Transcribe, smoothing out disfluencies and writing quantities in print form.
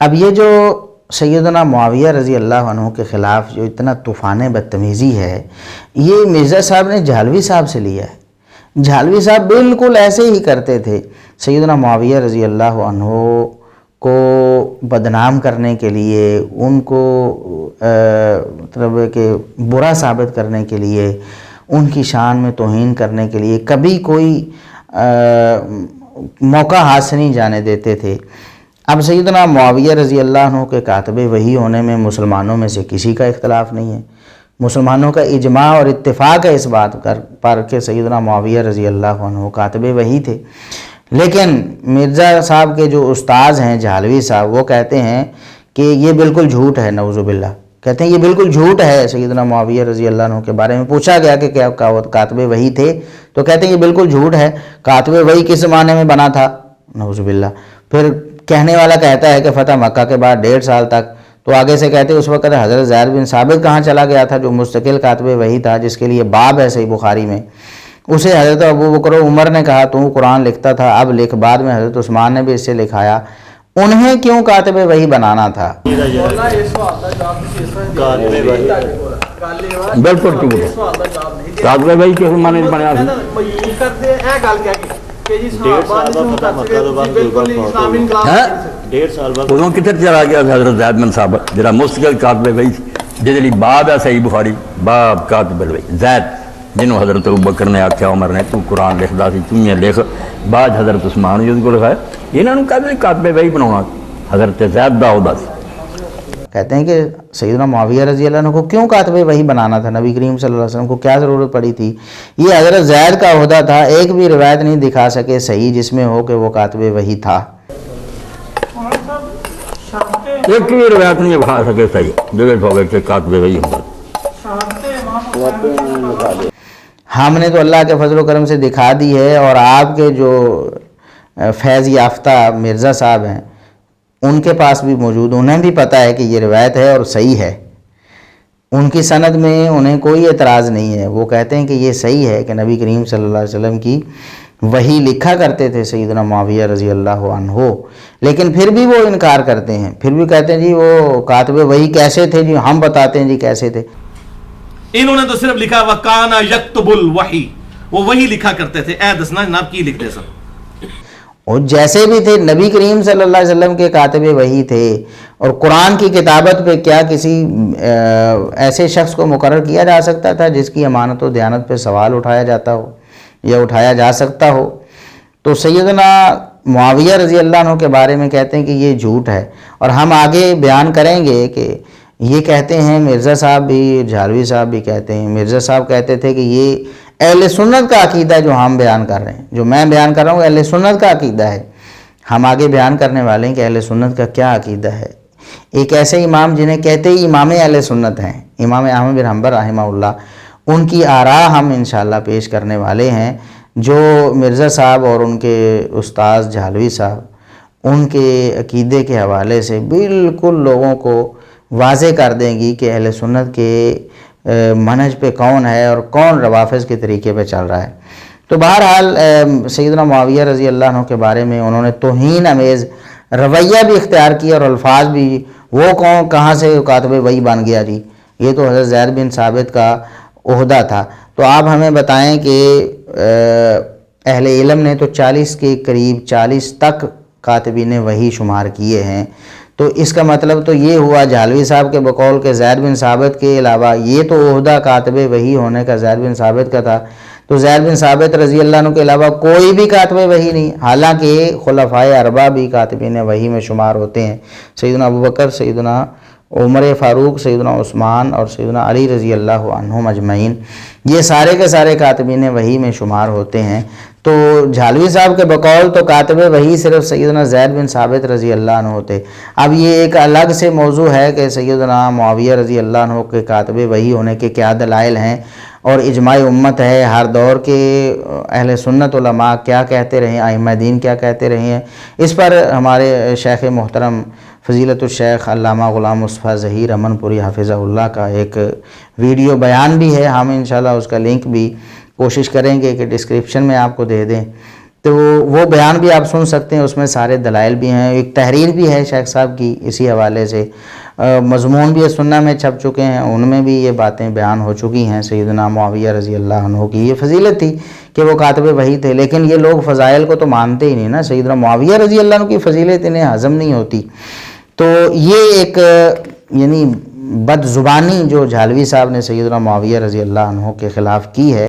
اب یہ جو سیدنا معاویہ رضی اللہ عنہ کے خلاف جو اتنا طوفان بدتمیزی ہے، یہ مرزا صاحب نے جھالوی صاحب سے لیا ہے۔ جھالوی صاحب بالکل ایسے ہی کرتے تھے، سیدنا معاویہ رضی اللہ عنہ کو بدنام کرنے کے لیے، ان کو مطلب کہ برا ثابت کرنے کے لیے، ان کی شان میں توہین کرنے کے لیے کبھی کوئی موقع ہاتھ سے نہیں جانے دیتے تھے۔ اب سیدنا معاویہ رضی اللہ عنہ کے کاتب وحی ہونے میں مسلمانوں میں سے کسی کا اختلاف نہیں ہے، مسلمانوں کا اجماع اور اتفاق ہے اس بات پر کہ سیدنا معاویہ رضی اللہ عنہ کاتب وحی تھے۔ لیکن مرزا صاحب کے جو استاذ ہیں جھالوی صاحب، وہ کہتے ہیں کہ یہ بالکل جھوٹ ہے، نعوذ باللہ، کہتے ہیں یہ بالکل جھوٹ ہے۔ سیدنا معاویہ رضی اللہ عنہ کے بارے میں پوچھا گیا کہ کیا کاتب وحی تھے، تو کہتے ہیں یہ بالکل جھوٹ ہے، کاتب وحی کس زمانے میں بنا تھا، نعوذ باللہ۔ پھر کہنے والا کہتا ہے کہ فتح مکہ کے بعد 1.5 سال تک، تو آگے سے کہتے ہیں اس وقت حضرت زید بن ثابت کہاں چلا گیا تھا، جو مستقل کاتب وحی تھا، جس کے لیے باب ہے صحیح بخاری میں۔ اسے حضرت ابو بکر و عمر نے کہا تو قرآن لکھتا تھا، اب لکھ، بعد میں حضرت عثمان نے بھی اس سے لکھایا، انہیں کیوں کاتب وحی بنانا تھا؟ بالکل ٹھیک ہے، کاتب وحی کس معنی بنیا سی؟ ادو کتنے چلا گیا حضرت زید بن ثابت جہاں مستقل کاتب وحی جی باب ہے صحیح بخاری، باب کاتب الوحی زید، جنہوں حضرت ابوبکر نے آخیا عمر نے تو قرآن لکھدا سی تو یہ لکھ، بعد حضرت عثمان نے کو لکھایا، انہوں نے کہتے کاتب وحی بناؤنا حضرت زید دا عہدہ سی۔ کہتے ہیں کہ سیدنا معاویہ رضی اللہ عنہ کو کیوں کاتب وحی بنانا تھا، نبی کریم صلی اللہ علیہ وسلم کو کیا ضرورت پڑی تھی؟ یہ حضرت زید کا عہدہ تھا، ایک بھی روایت نہیں دکھا سکے صحیح جس میں ہو کہ وہ کاتب وحی تھا، ایک بھی روایت نہیں دکھا سکے صحیح جگہ ہو گئے کہ کاتب وحی ہوں۔ ہم نے تو اللہ کے فضل و کرم سے دکھا دی ہے، اور آپ کے جو فیض یافتہ مرزا صاحب ہیں ان کے پاس بھی موجود، انہیں بھی پتہ ہے کہ یہ روایت ہے اور صحیح ہے، ان کی سند میں انہیں کوئی اعتراض نہیں ہے، وہ کہتے ہیں کہ یہ صحیح ہے کہ نبی کریم صلی اللہ علیہ وسلم کی وحی لکھا کرتے تھے سیدنا معاویہ رضی اللہ عنہ، لیکن پھر بھی وہ انکار کرتے ہیں، پھر بھی کہتے ہیں جی وہ کاتب وحی کیسے تھے، جی ہم بتاتے ہیں جی کیسے تھے۔ انہوں نے تو صرف لکھا وَكَانَ يَكْتُبُ الْوَحِي، وہ وہی لکھا کرتے تھے، اے دسنا جناب کی لکھ دے سر، اور جیسے بھی تھے نبی کریم صلی اللہ علیہ وسلم کے کاتب وحی تھے، اور قرآن کی کتابت پہ کیا کسی ایسے شخص کو مقرر کیا جا سکتا تھا جس کی امانت و دیانت پہ سوال اٹھایا جاتا ہو یا اٹھایا جا سکتا ہو؟ تو سیدنا معاویہ رضی اللہ عنہ کے بارے میں کہتے ہیں کہ یہ جھوٹ ہے، اور ہم آگے بیان کریں گے کہ یہ کہتے ہیں مرزا صاحب بھی، جھالوی صاحب بھی کہتے ہیں، مرزا صاحب کہتے تھے کہ یہ اہل سنت کا عقیدہ جو ہم بیان کر رہے ہیں، جو میں بیان کر رہا ہوں اہل سنت کا عقیدہ ہے۔ ہم آگے بیان کرنے والے ہیں کہ اہل سنت کا کیا عقیدہ ہے۔ ایک ایسے امام جنہیں کہتے ہی امام اہل سنت ہیں، امام احمد بن حنبل رحمہ اللہ، ان کی آراء ہم انشاءاللہ پیش کرنے والے ہیں، جو مرزا صاحب اور ان کے استاذ جھالوی صاحب ان کے عقیدے کے حوالے سے بالکل لوگوں کو واضح کر دیں گی کہ اہل سنت کے منہج پہ کون ہے اور کون روافض کے طریقے پہ چل رہا ہے۔ تو بہرحال سیدنا معاویہ رضی اللہ عنہ کے بارے میں انہوں نے توہین امیز رویہ بھی اختیار کیا، اور الفاظ بھی، وہ کون کہاں سے کاتب وحی بن گیا جی، یہ تو حضرت زید بن ثابت کا عہدہ تھا۔ تو آپ ہمیں بتائیں کہ اہل علم نے تو 40 کے قریب 40 تک کاتبین وحی شمار کیے ہیں، تو اس کا مطلب تو یہ ہوا جھالوی صاحب کے بقول کے زید بن ثابت کے علاوہ یہ تو عہدہ کاتب وحی ہونے کا زید بن ثابت کا تھا، تو زید بن ثابت رضی اللہ عنہ کے علاوہ کوئی بھی کاتب وحی نہیں، حالانکہ خلفائے اربعہ بھی کاتبین وحی میں شمار ہوتے ہیں، سیدنا ابوبکر، سیدنا عمر فاروق، سیدنا عثمان اور سیدنا علی رضی اللہ عنہم اجمعین، یہ سارے کے سارے کاتبین وحی میں شمار ہوتے ہیں۔ تو جھالوی صاحب کے بقول تو کاتب وحی صرف سیدنا زید بن ثابت رضی اللہ عنہ ہوتے۔ اب یہ ایک الگ سے موضوع ہے کہ سیدنا معاویہ رضی اللہ عنہ کے کاتب وحی ہونے کے کیا دلائل ہیں، اور اجماع امت ہے، ہر دور کے اہل سنت علماء کیا کہتے رہے، ائمہ دین کیا کہتے رہے ہیں، اس پر ہمارے شیخ محترم فضیلت الشیخ علامہ غلام مصطفیٰ ظہیر امن پوری حافظہ اللہ کا ایک ویڈیو بیان بھی ہے، ہم انشاءاللہ اس کا لنک بھی کوشش کریں گے کہ ڈسکرپشن میں آپ کو دے دیں۔ تو وہ بیان بھی آپ سن سکتے ہیں، اس میں سارے دلائل بھی ہیں، ایک تحریر بھی ہے شیخ صاحب کی اسی حوالے سے، مضمون بھی سنہ میں چھپ چکے ہیں، ان میں بھی یہ باتیں بیان ہو چکی ہیں سیدنا معاویہ رضی اللہ عنہ کی یہ فضیلت تھی کہ وہ کاتب وحی تھے، لیکن یہ لوگ فضائل کو تو مانتے ہی نہیں نا، سیدنا معاویہ رضی اللہ عنہ کی فضیلت انہیں ہضم نہیں ہوتی۔ تو یہ ایک یعنی بد زبانی جو جھالوی صاحب نے سیدنا معاویہ رضی اللہ عنہ کے خلاف کی ہے،